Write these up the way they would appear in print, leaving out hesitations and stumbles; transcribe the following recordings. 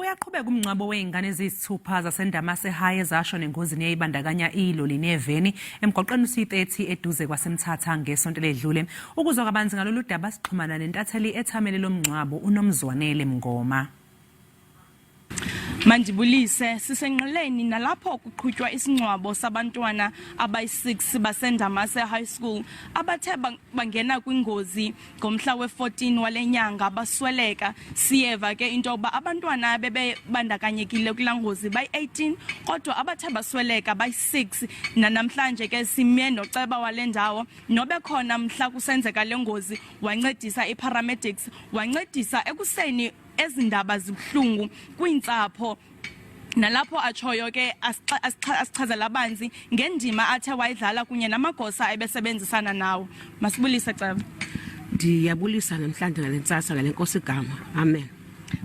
Uyaqhubeka umngcwabo wezingane eziyisithupha zaseNdamase high ezashona engozini eyayibandakanya iloli neveni emgwaqeni u-30 eduze kwase-Mthatha ngesonto eledlule. Ukuzwa kabanzi ngaloludaba sixhumana nentatheli ethamele lomngcwabo uNomzwanele Mngoma. Mandibulise sisenqileni nalapho kuqhutywa isingcwabo sabantwana abayi-6 baseNdamase High School abathe bangena kwingozi ngomhla we-14 walenyanga basweleka. Siyeva ke into yokuba abantwana bebebandakanyekile kulaa ngozi bayi-18 kodwa abathe basweleka bayi-6. Namhlanje ke sime noceba wale ndawo nobe khona mhla kusenzeka le ngozi wancedisa i-paramedics, wancedisa ekuseni ezindaba zibuhlungu kwintsapho. Nalapho atshoyo ke asichazela abanzi ngendima athe wayidlala kunye namagosa ebesebenzisana nawo. Masibulise ceba. Ndiyabulisa namhlanje ngalentsasa ngalenkosi igama. Amen.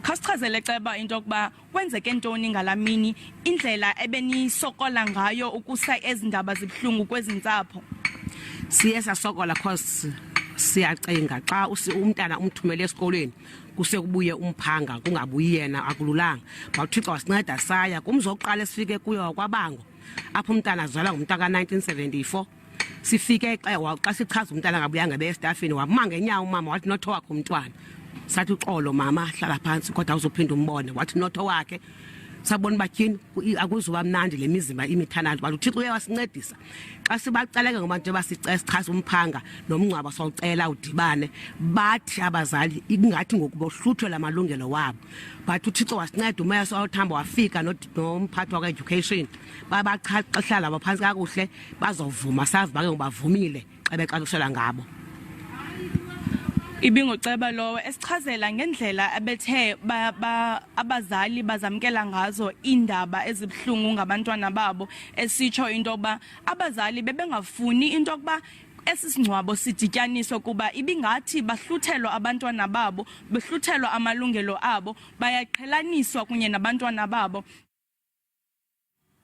Khasichazele ceba into yokuba kwenzeke ntoni ngalamini, indlela ebenisokola ngayo ukusa ezindaba zibuhlungu kwezintsapho. Siye sasokola cause siyacinga xa umntana umthumele esikolweni kuse kubuye umphanga kungabuyi yena akululanga. Bathixo wasinceda saya kumzi oqala esifike kuyo kwabango apho umntana azalwa ngomntaka 1974. Sifike xa sichaza umntana ngabuyanga bestafini wamanga enyawo umama wathi notho wakhe umntwana. Sathi uxolo mama hlala phansi kodwa uzophinda umbone wathi notho wakhe. Sabona batyini akuzuba mnandi lemizimba imithandazo bathi uThixo uyasincedisa xa sibaceleke ngobantu basichaza umphanga nomngcwabo sawucela udibane bathi abazali ingathi ngokubohluthwe lamalungelo wabo bathi uThixo wasinceda umoya sawuthamba wafika nomphathi wa-education babaxhela baphansi kakuhle bazovuma sazi bake ngobavumile xa bexaxisela ngabo. Ibingoceba lowo esichazela ngendlela abethe abazali bazamkela ngazo indaba ezibuhlungu ngabantwana babo, esitsho into yokuba abazali bebengafuni into yokuba esisingcwabo sidityaniswe kuba ibingathi bahluthelwa abantwana babo, behluthelwa amalungelo abo, bayaqhelaniswa kunye nabantwana babo.